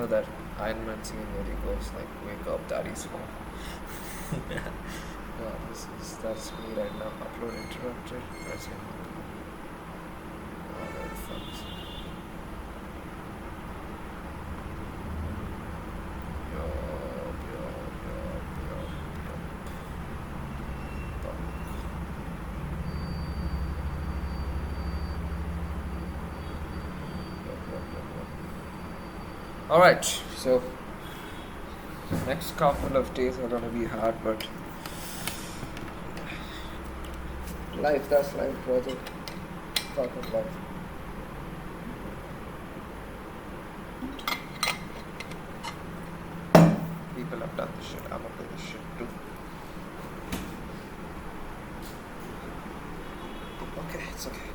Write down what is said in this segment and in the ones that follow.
that Iron Man scene where he goes like, "Wake up, daddy's home." Yeah, that's me right now. Upload interrupted. Pressing. Alright, friends. Yup, yup, yup, yup, yup. Alright, so next couple of days are gonna be hard, but that's life, brother. Fucking life. People have done this shit. I'm gonna do this shit too. Okay, it's okay.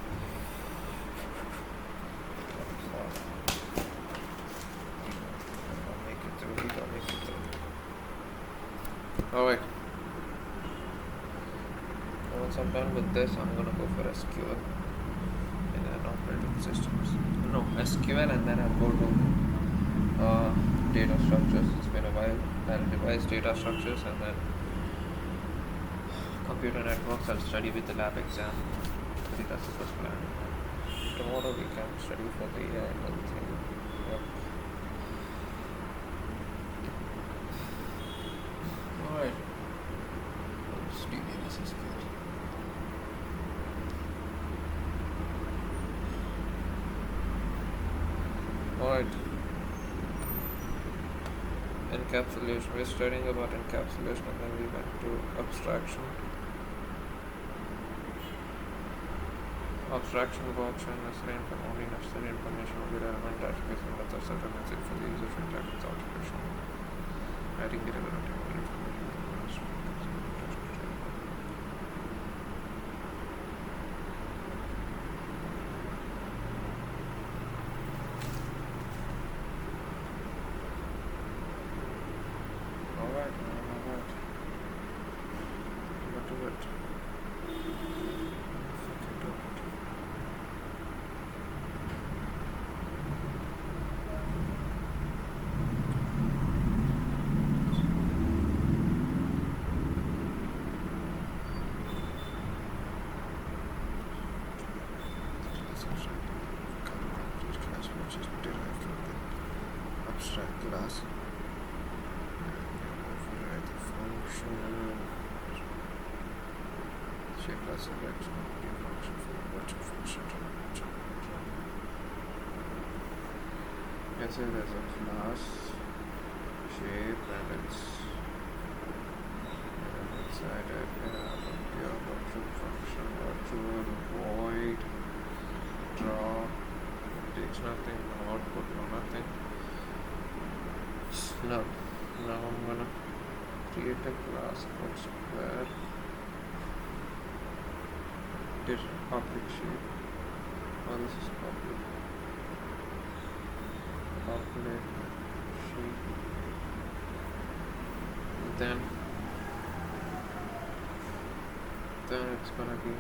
I'll make it through. I'll make it through. Alright. Once I'm done with this, I'm gonna go for SQL and then operating systems. No, SQL and then I'll go to data structures. It's been a while. I'll revise data structures and then computer networks. I'll study with the lab exam. I think that's the first plan. Tomorrow we can study for the another thing. Yep. Alright. This is good. Alright. Encapsulation. We're studying about encapsulation and then we went to abstraction. Abstraction works when only necessary information will be relevant database and methods that are necessary for the user to interact with the application. Writing the relevant information. Alright. What do it? Abstract class. Override the function. Shape class selection. New function for virtual function. Let's say there's a class shape and it's inside it. Your virtual function, virtual void draw. Takes nothing, no output, no nothing. Now I'm gonna create a class called square. This public shape. Oh, this is public. Public shape. And then it's gonna be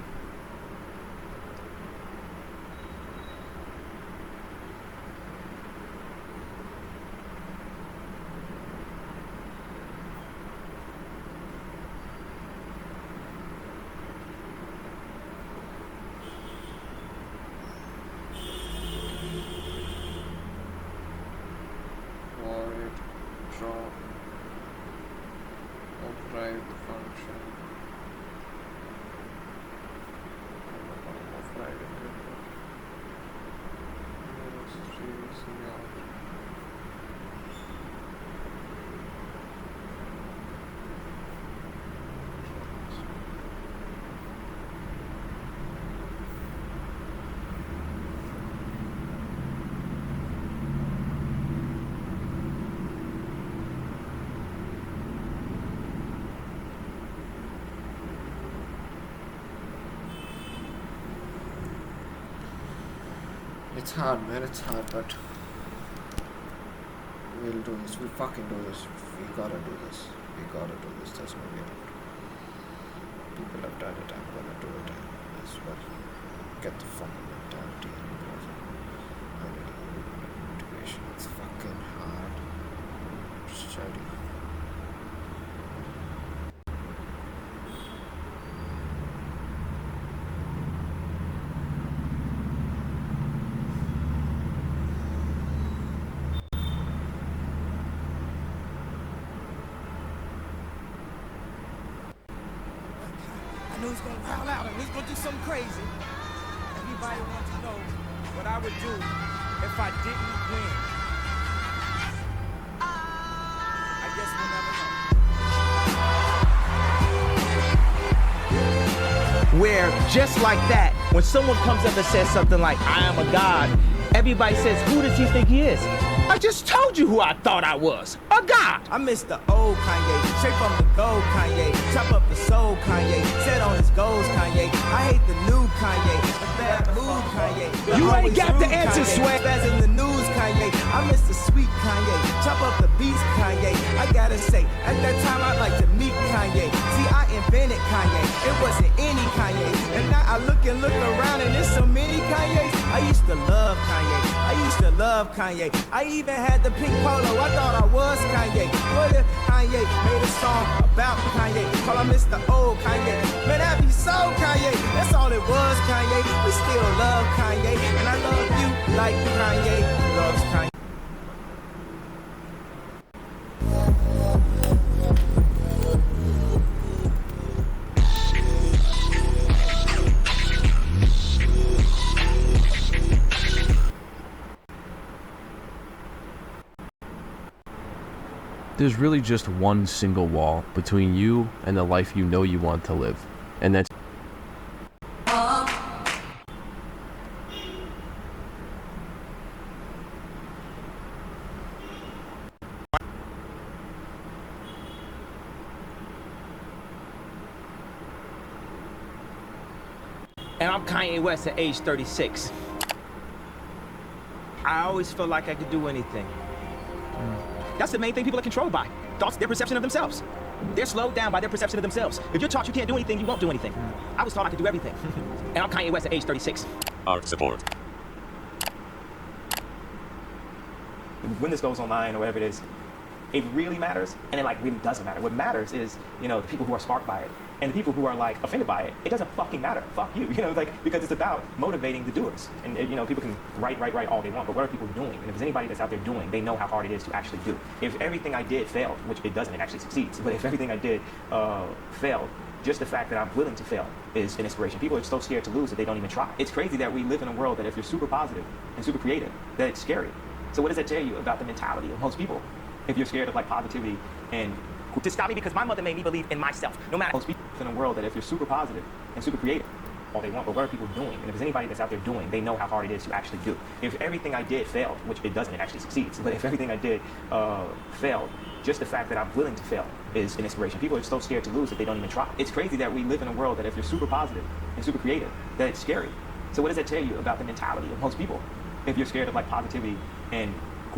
override the function. Override it. It's hard, man. It's hard, but we'll do this. We'll fucking do this. We gotta do this. There's no way out. People have done it. I'm gonna do it as well. Get the fucking mentality and integration. It's fucking hard. knew he was gonna wild out and he was gonna do something crazy. Everybody wants to know what I would do if I didn't win. I guess we'll never know. Where just like that, when someone comes up and says something like, I am a god, everybody says, who does he think he is? I just told you who I thought I was, a god. I miss the old Kanye, straight from the gold Kanye, chop up the soul Kanye, set on his goals Kanye. I hate the new Kanye, the bad mood Kanye. You ain't got the answer, Swag. As in the news Kanye, I miss the sweet Kanye, chop up the beats Kanye. I gotta say, at that time I'd like to meet Kanye. See, I invented Kanye, it wasn't any Kanye. And now I look around and there's so many Kanyes. I used to love Kanye, I used to love Kanye. I even had the pink polo, I thought I was Kanye. What if Kanye made a song about Kanye? Call him Mr. Old Kanye. Man, that be so Kanye. That's all it was, Kanye. We still love Kanye. And I love you like Kanye loves Kanye. There's really just one single wall between you and the life you know you want to live, and that's And I'm Kanye West at age 36. I always felt like I could do anything. That's the main thing people are controlled by. Thoughts, their perception of themselves. They're slowed down by their perception of themselves. If you're taught you can't do anything, you won't do anything. I was taught I could do everything. And I'm Kanye West at age 36. Art support. When this goes online or whatever it is, it really matters, and it like really doesn't matter. What matters is, you know, the people who are sparked by it, and the people who are like offended by it. It doesn't fucking matter. Fuck you, you know, like, because it's about motivating the doers. And you know, people can write all they want, but what are people doing? And if there's anybody that's out there doing, they know how hard it is to actually do. If everything I did failed, which it doesn't, it actually succeeds. But if everything I did failed, just the fact that I'm willing to fail is an inspiration. People are so scared to lose that they don't even try. It's crazy that we live in a world that if you're super positive and super creative, that it's scary. So what does that tell you about the mentality of most people? If you're scared of like positivity and to stop me because my mother made me believe in myself. No matter most people in a world that if you're super positive and super creative, all they want, but what are people doing? And if there's anybody that's out there doing, they know how hard it is to actually do. If everything I did failed, which it doesn't, it actually succeeds. But if everything I did failed, just the fact that I'm willing to fail is an inspiration. People are so scared to lose that they don't even try. It's crazy that we live in a world that if you're super positive and super creative, that it's scary. So what does that tell you about the mentality of most people? If you're scared of like positivity and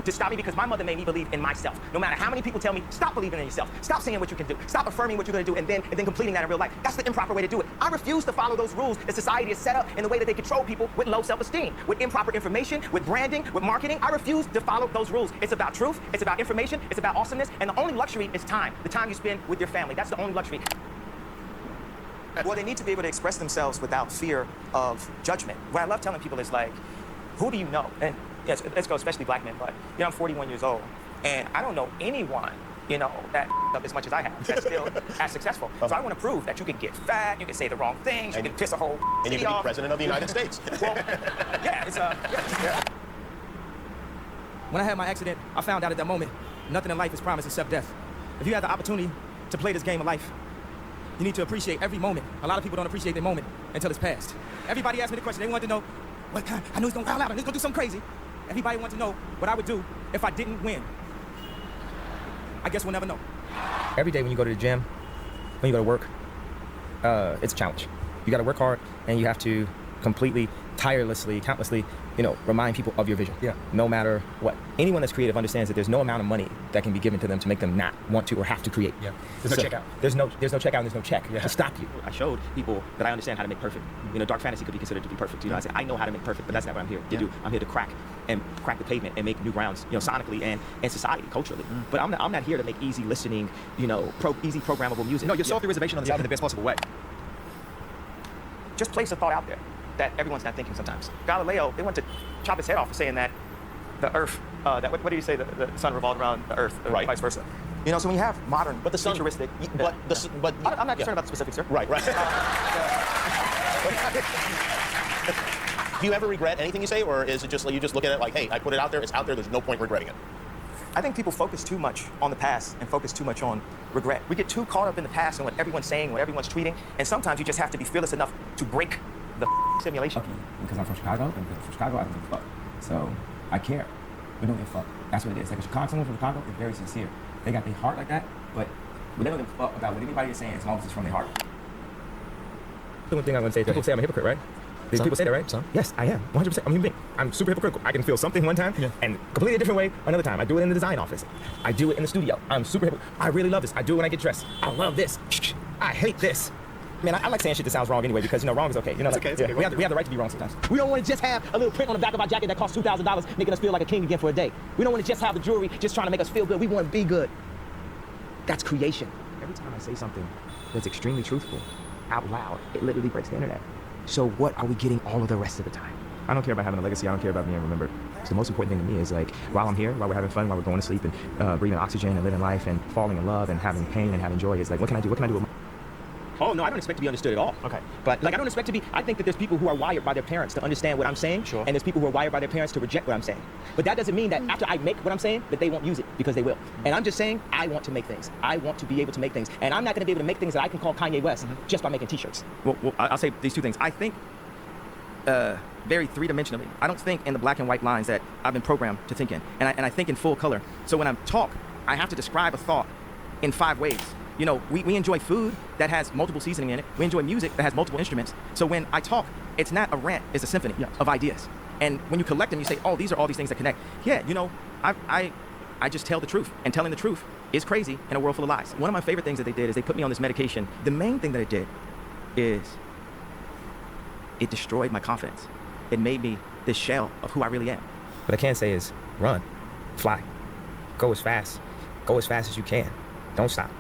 to stop me because my mother made me believe in myself. No matter how many people tell me, stop believing in yourself. Stop saying what you can do. Stop affirming what you're going to do and then completing that in real life. That's the improper way to do it. I refuse to follow those rules that society is set up in the way that they control people with low self-esteem, with improper information, with branding, with marketing. I refuse to follow those rules. It's about truth. It's about information. It's about awesomeness. And the only luxury is time. The time you spend with your family. That's the only luxury. Well, they need to be able to express themselves without fear of judgment. What I love telling people is like, who do you know? And yes, let's go, especially black men, but you know, I'm 41 years old, and I don't know anyone, you know, that up as much as I have, that's still as successful. So I want to prove that you can get fat, you can say the wrong things, you can piss a whole And you can be president of the United States. Well, yeah, it's yeah. When I had my accident, I found out at that moment, nothing in life is promised except death. If you have the opportunity to play this game of life, you need to appreciate every moment. A lot of people don't appreciate their moment until it's past. Everybody asked me the question, they wanted to know, what kind? I knew he's gonna wild out and he's gonna do something crazy. Everybody wants to know what I would do if I didn't win. I guess we'll never know. Every day when you go to the gym, when you go to work, it's a challenge. You gotta work hard and you have to completely, tirelessly, countlessly, you know, remind people of your vision. Yeah. No matter what. Anyone that's creative understands that there's no amount of money that can be given to them to make them not want to or have to create. Yeah. There's no checkout. There's no checkout and there's no check to stop you. I showed people that I understand how to make perfect. You know, dark fantasy could be considered to be perfect. You know, I said I know how to make perfect, but that's not what I'm here to do. I'm here to crack the pavement and make new grounds, you know, sonically and society, culturally. But I'm not here to make easy listening, you know, easy programmable music. No, you're sold through reservation on the side in the best possible way. Just place a thought out there that everyone's not thinking sometimes. Galileo, they went to chop his head off for saying that the Earth, what do you say, the sun revolved around the Earth, or right. Vice versa. You know, so when you have modern, But the sun, futuristic, but I'm not concerned about the specifics, sir. Right, right. Do you ever regret anything you say, or is it just like you just look at it like, hey, I put it out there, it's out there, there's no point regretting it? I think people focus too much on the past and focus too much on regret. We get too caught up in the past and what everyone's saying, what everyone's tweeting, and sometimes you just have to be fearless enough to break the simulation. Because I'm from Chicago, and because I'm from Chicago, I don't give a fuck. So I care. We don't give a fuck. That's what it is. Like someone from Chicago is very sincere. They got their heart like that, but they don't give a fuck about what anybody is saying as long as it's from their heart. The one thing I'm going to say is people say I'm a hypocrite, right? These people say that, right? Yes, I am. 100%. I'm a human being. I'm super hypocritical. I can feel something one time and completely different way another time. I do it in the design office. I do it in the studio. I'm super hypocritical. I really love this. I do it when I get dressed. I love this. I hate this. Man, I like saying shit that sounds wrong anyway because, you know, wrong is okay. You know, It's okay. we have the right to be wrong sometimes. We don't want to just have a little print on the back of our jacket that costs $2,000, making us feel like a king again for a day. We don't want to just have the jewelry just trying to make us feel good. We want to be good. That's creation. Every time I say something that's extremely truthful out loud, it literally breaks the internet. So what are we getting all of the rest of the time? I don't care about having a legacy. I don't care about being remembered. So the most important thing to me is like, while I'm here, while we're having fun, while we're going to sleep and breathing oxygen and living life and falling in love and having pain and having joy, is like, what can I do? What can I do with my... Oh, no, I don't expect to be understood at all. Okay. But, like, I don't expect to be... I think that there's people who are wired by their parents to understand what I'm saying. Sure. And there's people who are wired by their parents to reject what I'm saying. But that doesn't mean that after I make what I'm saying, that they won't use it, because they will. And I'm just saying, I want to make things. I want to be able to make things. And I'm not going to be able to make things that I can call Kanye West just by making T-shirts. Well, I'll say these two things. I think very three-dimensionally. I don't think in the black and white lines that I've been programmed to think in. And I think in full color. So when I talk, I have to describe a thought in 5 ways. You know, we enjoy food that has multiple seasoning in it. We enjoy music that has multiple instruments. So when I talk, it's not a rant, it's a symphony of ideas. And when you collect them, you say, oh, these are all these things that connect. Yeah, you know, I just tell the truth. And telling the truth is crazy in a world full of lies. One of my favorite things that they did is they put me on this medication. The main thing that it did is it destroyed my confidence. It made me this shell of who I really am. What I can say is run, fly, go as fast as you can. Don't stop.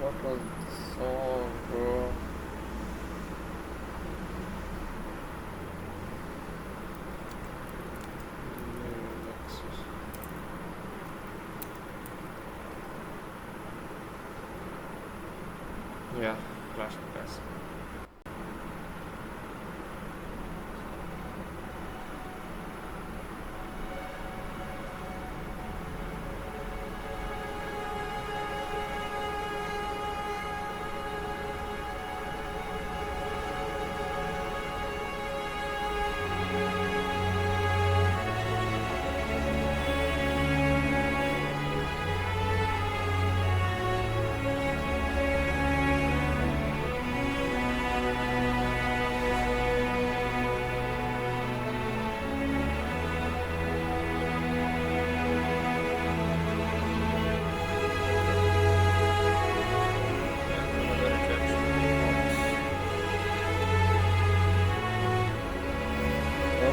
What was the song, bro? Yeah, flashback.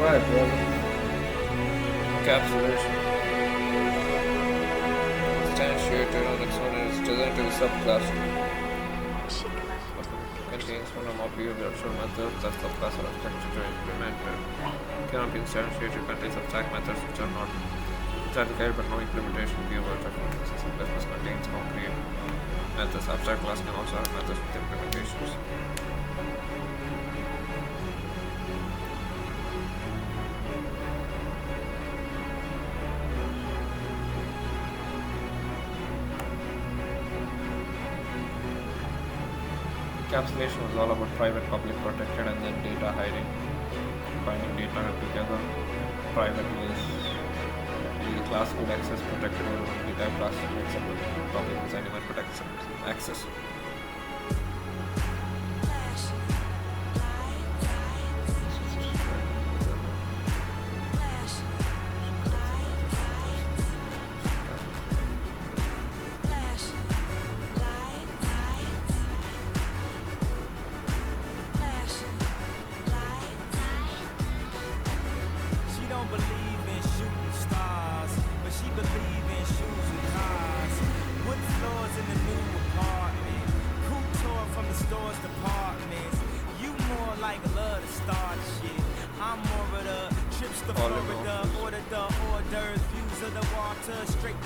Alright, brother. Encapsulation. Instantiated on its own is designed to be subclass. Contains one or more virtual methods that subclass are expected to implement. Cannot be instantiated, contains abstract methods which are not statistical but no implementation keywords of subclass contains concrete methods. Abstract class can also have methods with implementations. Encapsulation was all about private, public, protected, and then data hiding. Combining data together. Private is the class could access protected or data class makes up the public is anyone protects access.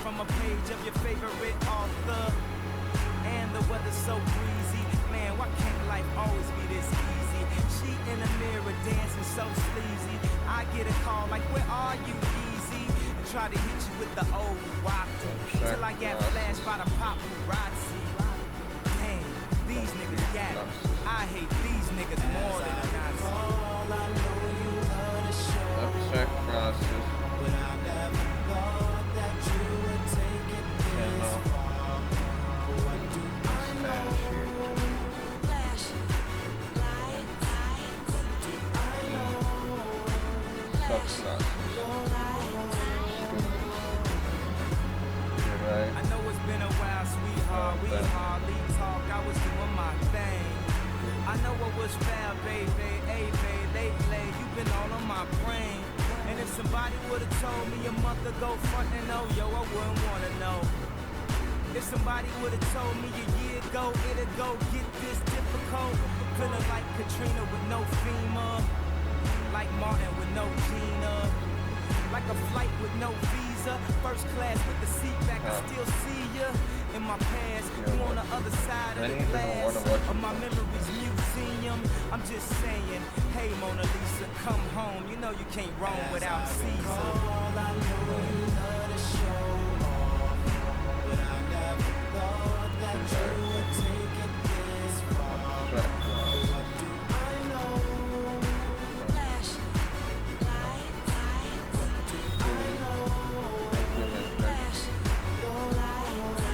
from a page of your favorite author. And the weather's so breezy. Man, why can't life always be this easy? She in the mirror dancing so sleazy. I get a call like, where are you, Easy? And try to hit you with the old wafty. Till I get flashed by the paparazzi. Damn, these niggas got it. I hate these niggas more than a Nazi. Abstract classes. I know it's been a while, sweetheart. We hardly talk. I was doing my thing. I know what was fair, baby. Hey, babe, lately you've been all on my brain. And if somebody would've told me a month ago, front and oh, yo, I wouldn't wanna know. If somebody would've told me a year ago, it'd go get this difficult. Feeling like Katrina with no FEMA. Like Martin with no Gina. Like a flight with no visa. First class with the seat back, I still see ya. In my past, you on the other side of the glass of my memories museum. I'm just saying, hey Mona Lisa, come home. You know you can't roam without Caesar. I know you love to show off, but I never thought that you would take it this far. What do I know? Flash, light, what do I know? Flash, your light, you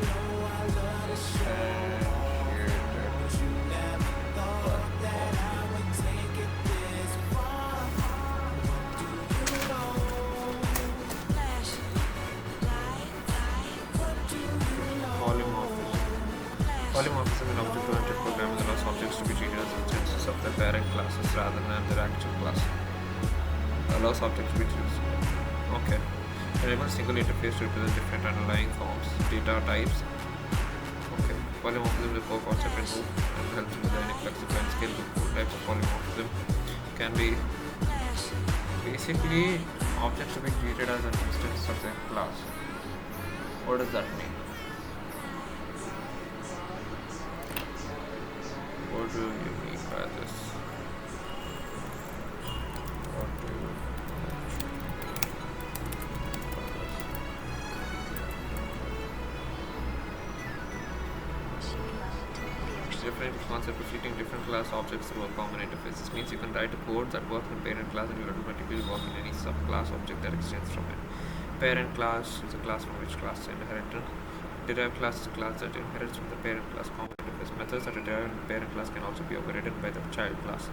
know I love to show off, but you never thought that I would take it this far. What do you know? Flash, light, what do you know? Polymorphism in object-oriented programming allows objects to be treated as instances of their parent classes rather than their actual class. Allows objects to be treated. Okay. Enable single interface to represent different underlying forms, data types. Okay. Polymorphism is a core concept in Move and helps in designing flexible and scalable code types of polymorphism. Can be basically objects to be treated as an instance of their class. What does that mean? What do you mean by this? What do you different concept of treating different class objects through a common interface. This means you can write a code that works in parent class and will automatically work in any subclass object that extends from it. Parent class is a class from which class is inherited. Derived class is a class that inherits from the parent class. Common interface methods that are derived in the parent class can also be overridden by the child class.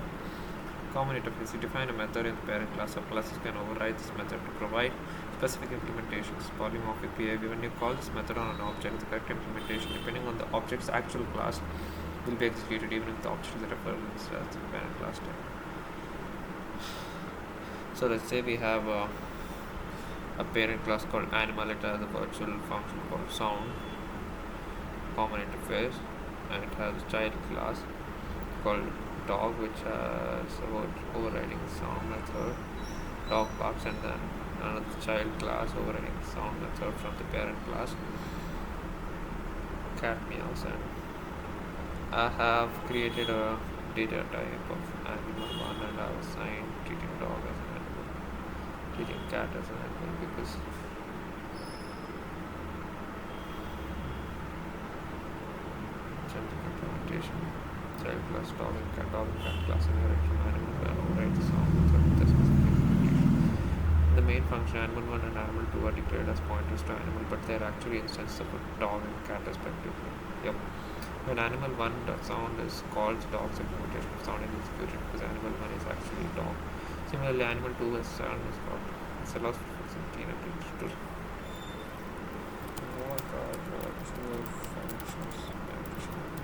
Common interface. You define a method in the parent class. Subclasses can override this method to provide specific implementations. Polymorphic behavior. When you call this method on an object, the correct implementation, depending on the object's actual class, will be executed even if the object is referenced as the parent class type. So let's say we have a parent class called animal. It has a virtual function called sound, common interface, and it has a child class called dog, which has overriding sound method. Dog barks, and then another child class overriding sound method from the parent class. Cat meows, and I have created a data type of animal one, and I have assigned treating dog as an animal, treating cat as an animal, because generic implementation, child class dog and cat class inherit from animal and override the sound method with the specific implementation. The main function animal 1 and animal 2 are declared as pointers to animal, but they are actually instances of a dog and cat respectively. Yep. When animal 1 sound is called, dog's implementation of sound is executed because animal 1 is actually dog. Similarly, animal 2 is sound is called. This allows for flexibility in ability to what are virtual functions mentioned?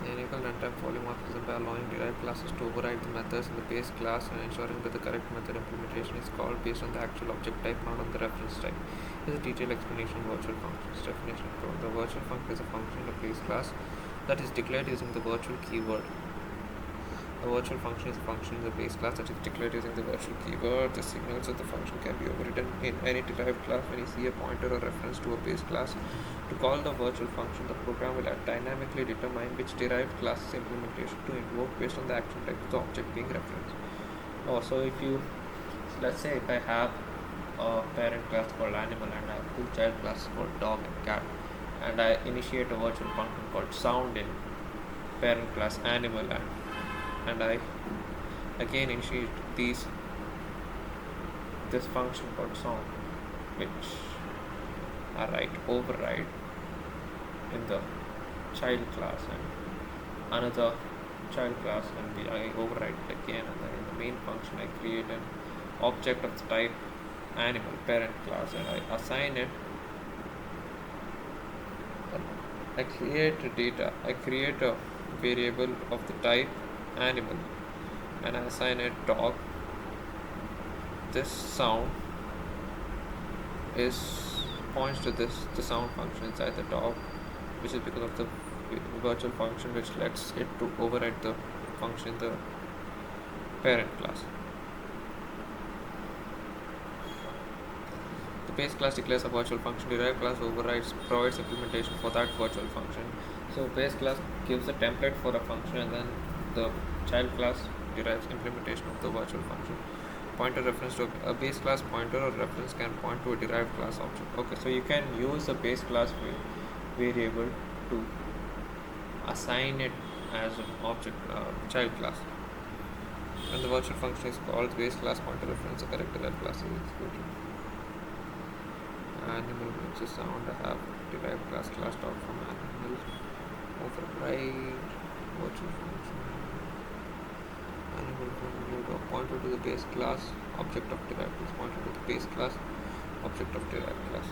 They enable runtime polymorphism by allowing derived classes to override the methods in the base class and ensuring that the correct method implementation is called based on the actual object type, not on the reference type. This is a detailed explanation of virtual functions. Definition of code. The virtual function is a function in a base class that is declared using the virtual keyword. A virtual function is a function in the base class that is declared using the virtual keyword. The signals of the function can be overridden in any derived class when you see a pointer or reference to a base class. To call the virtual function, the program will dynamically determine which derived class's implementation to invoke based on the action type of the object being referenced. So if you, let's say if I have a parent class called animal and I have two child classes called dog and cat, and I initiate a virtual function called sound in parent class animal, and I again initiate this function called sound, which I override in the child class and another child class, and I override it again, and then in the main function I create an object of the type animal parent class, and I assign it. I create a variable of the type animal, and I assign it dog. This sound points to the sound function inside the dog, which is because of the virtual function which lets it to override the function in the parent class. The base class declares a virtual function, derived class provides implementation for that virtual function. So base class gives a template for a function, and then the child class derives implementation of the virtual function. Pointer reference to a base class pointer or reference can point to a derived class object. Okay, so you can use a base class variable to assign it as an object child class. When the virtual function is called, base class pointer reference a correct derived class is executed. Animal makes a sound. I have derived class dog from animal. Override virtual function. Animal from new dog pointer to the base class object of derived class pointer to the base class object of derived class.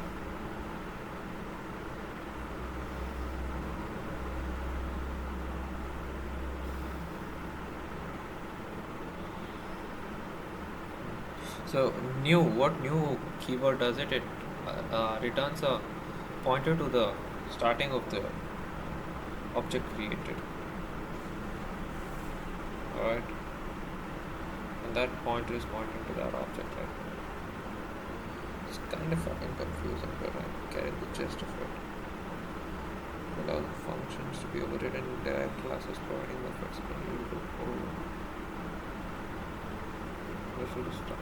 So what new keyword does it? It returns a pointer to the starting of the object created. Alright, and that pointer is pointing to that object right now. It's kind of fucking confusing, but I get the gist of it. Allow the functions to be overridden in derived classes, providing the flexibility to hold. This will start.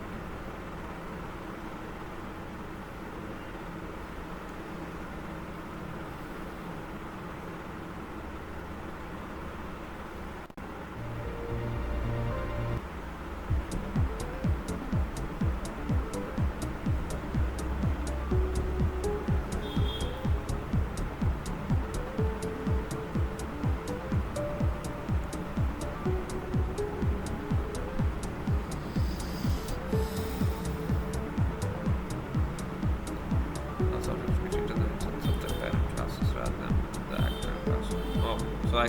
So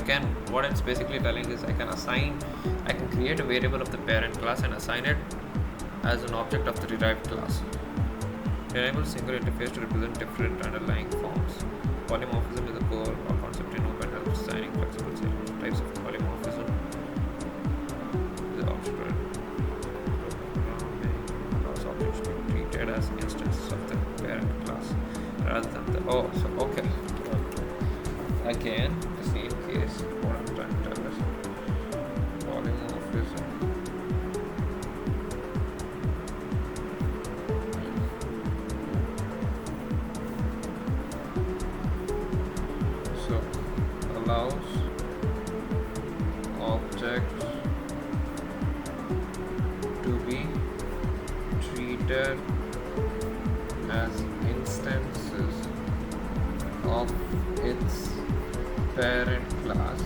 what it's basically telling is I can create a variable of the parent class and assign it as an object of the derived class. Enable single interface to represent different underlying forms. Polymorphism is a core concept in open helps designing flexible types of polymorphism. The object allows objects to be treated as instances of the parent class rather than the again, the same case, what I'm trying to tell is polymorphism. So, allows objects to be treated as instances of its parent class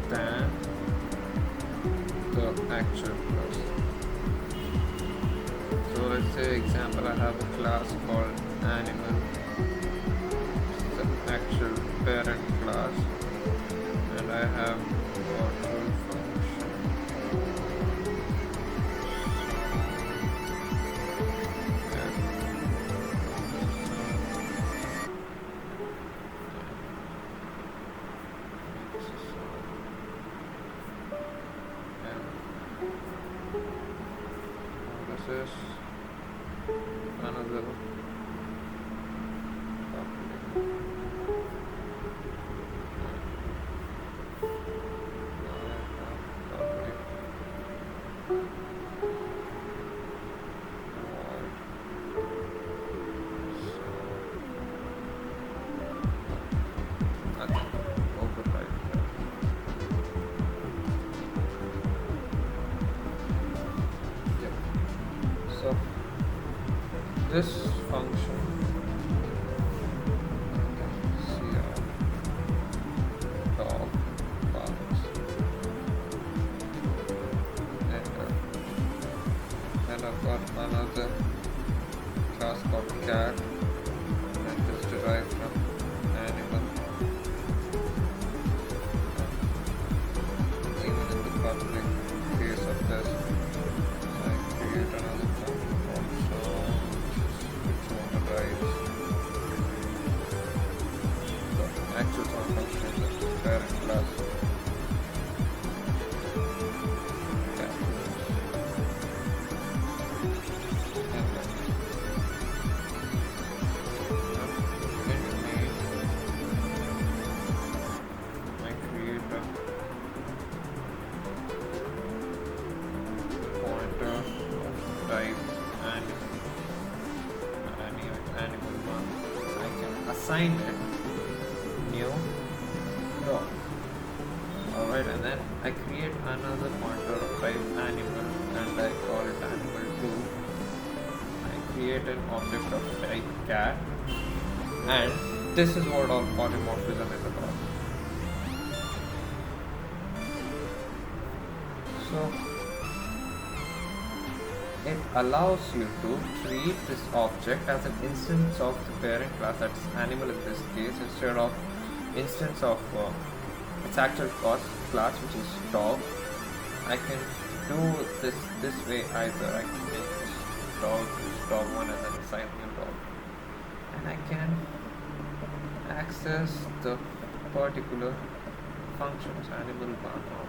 than the actual class. So let's say example, I have a class called animal, the actual parent class, and I have virtual function. is another so this function see dog barks and then I've got another class called cat that is derived from animal. Even in the public case of this, I create another function called show, which overrides the actual sound function in the parent class. Cat. And then I create a pointer of type animal one. I can assign it new dog. Alright, and then I create another pointer of type animal and I call it animal 2. I create an object of type cat, and this is what all polymorphism is about. So it allows you to treat this object as an instance of the parent class, that's animal in this case, instead of instance of its actual class, which is dog. I can do this way either. I can make this dog 1 and then assign new dog, and I can access the particular functions animal 1 or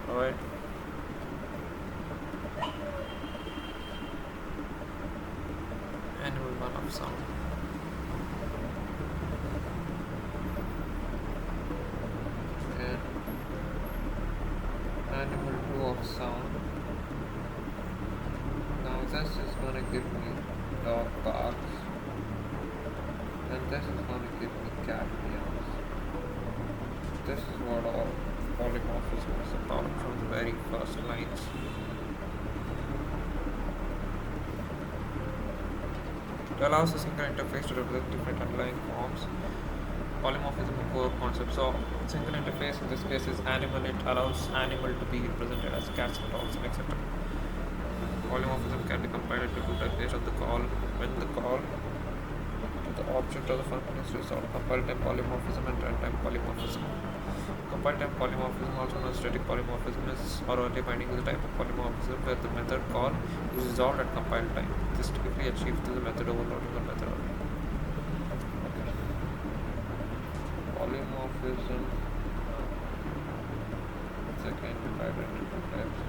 alright. Animal 1 of sound. And animal 2 of sound. Now this is gonna give me dog barks, and this is gonna give me cat meows. This is what all polymorphism is about from the very first lines. It allows a single interface to represent different underlying forms. Polymorphism is a core concept. So, single interface in this case is animal. It allows animal to be represented as cats and dogs and etc. Polymorphism can be compiled into two types based on the call. When the call to the object of the function is resolved, compile time polymorphism and runtime polymorphism. Compile time polymorphism, also known as static polymorphism, is or early binding is a type of polymorphism where the method call is resolved at compile time. This is typically achieved through the method overloading or method overloading. Okay. Polymorphism is again divided into two types.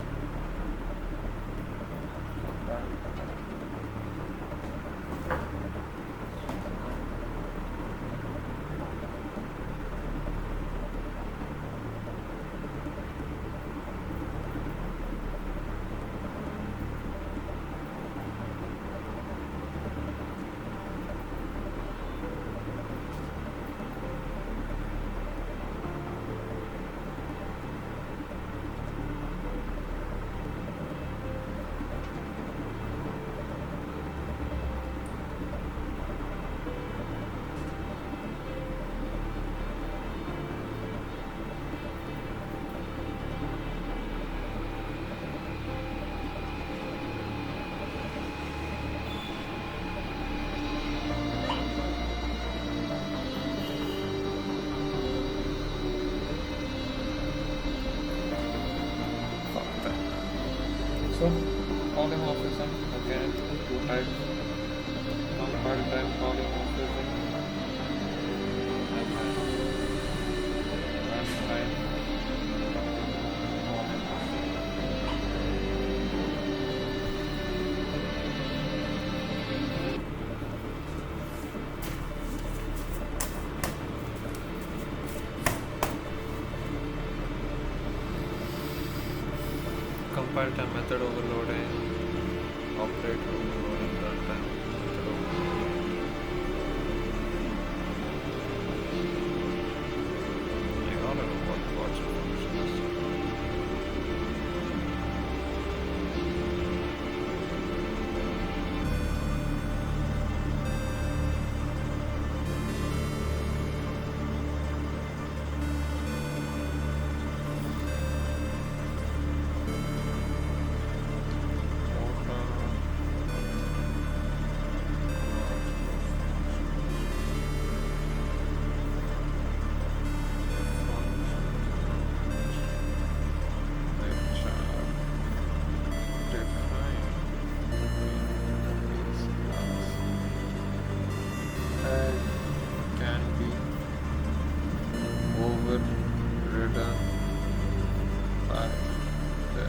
compile time, method overloading, operator overloading, runtime, method overloading. I gotta know what's the function is. Can be overridden by the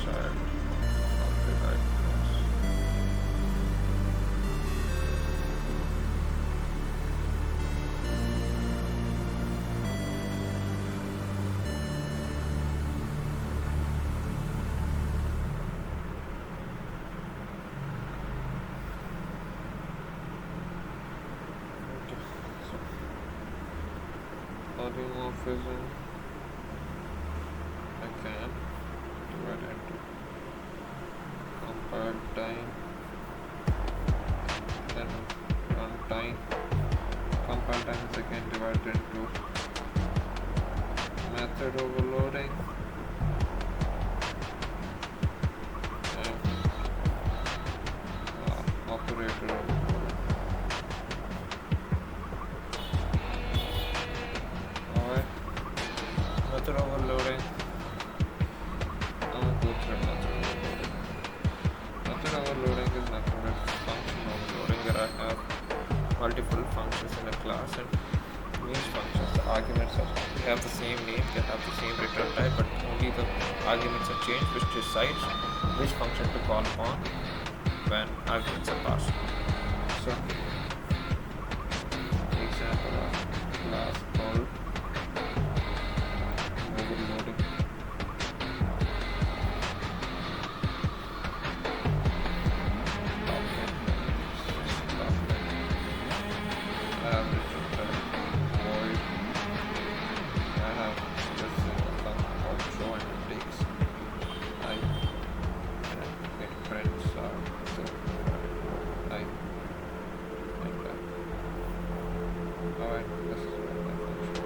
child of the likeness. Polymorphism, I can divide into compile time, then runtime. Compile time is again divided into method overloading and operator overloading. Method overloading. Go through method overloading. Method overloading is nothing but function overloading, where I have multiple functions in a class, and each functions, the arguments have the same name, they have the same return type, but only the arguments are changed, which decides which function to call upon when arguments are passed. So, example of class called overloading. Average void. I have this function called show and index. I it prints so I like that. Alright, this is my function.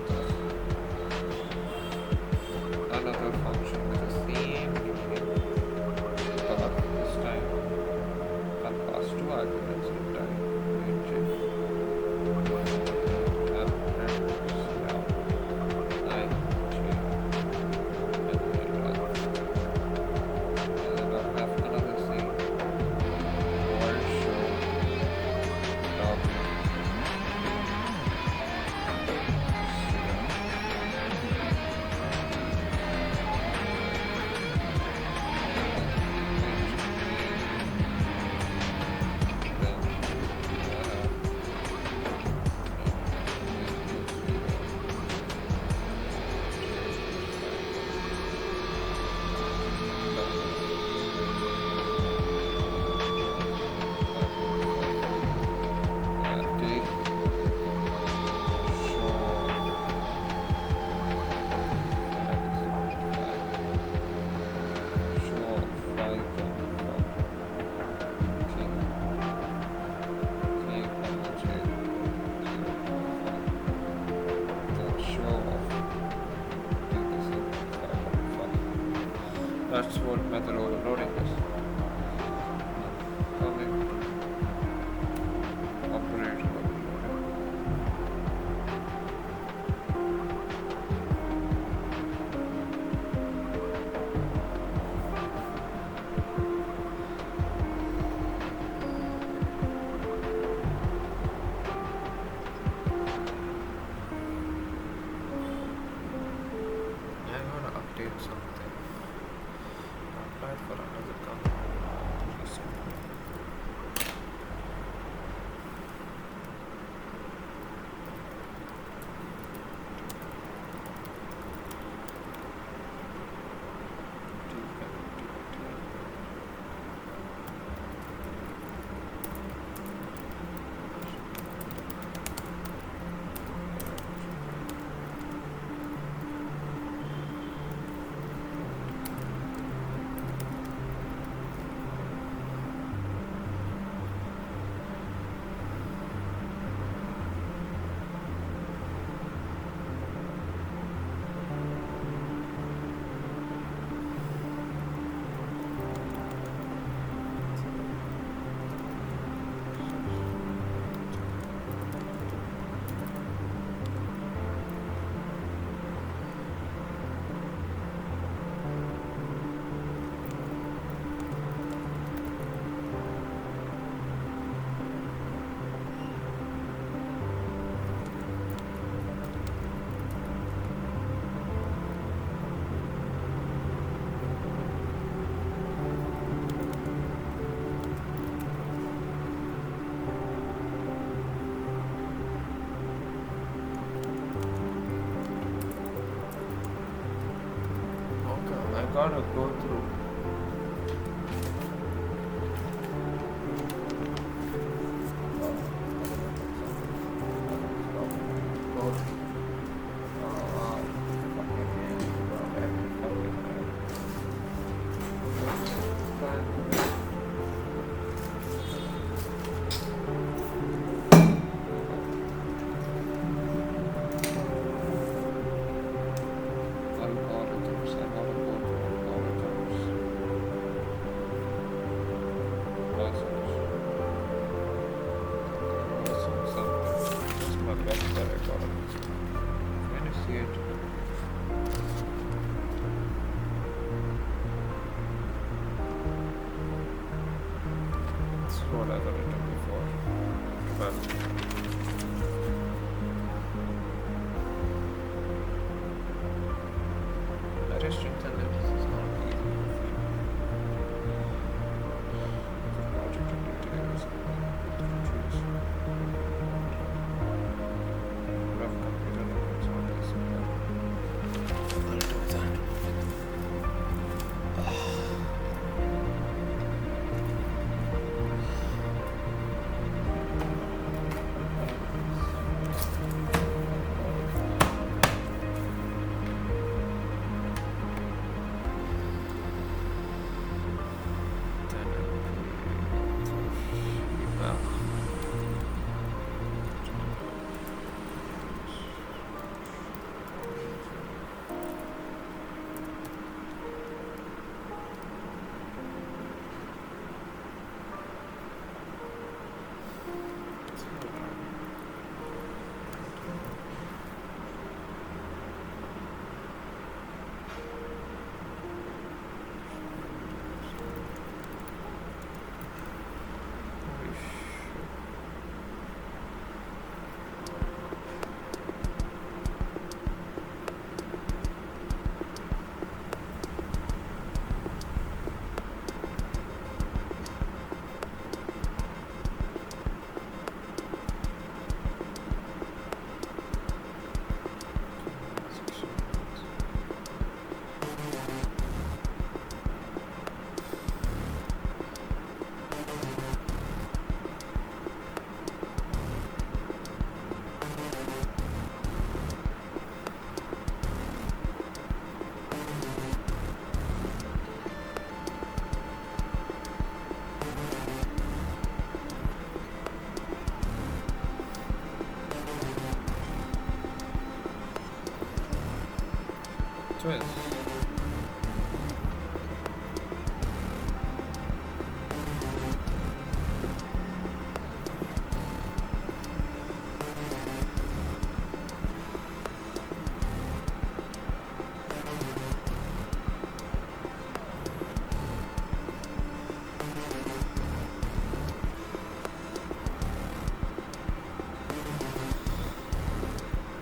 gotta go through. Algorithms and algorithms. Something. My best that I got. Can you see it? It's what I got written before. But that is strengthened. This is not easy. Project details. Choose. Rough computer notes on this. I'll do that. Twins.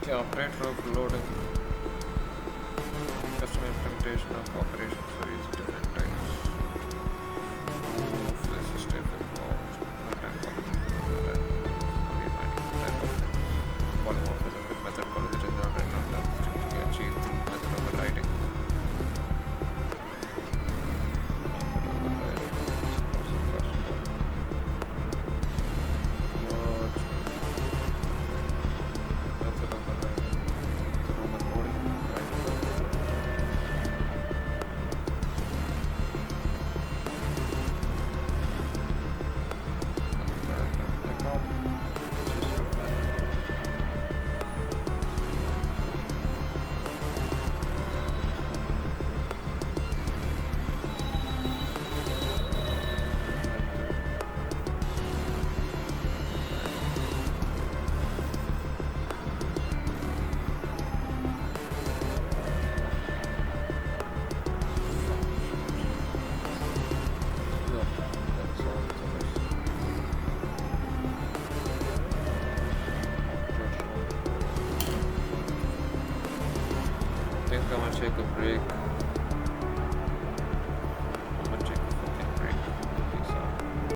Okay, operator overloading. Custom implementation of operations for each different types. Move the system involved. Polymorphism with method called the result and not done to achieve method overriding. I think I'm gonna take a break.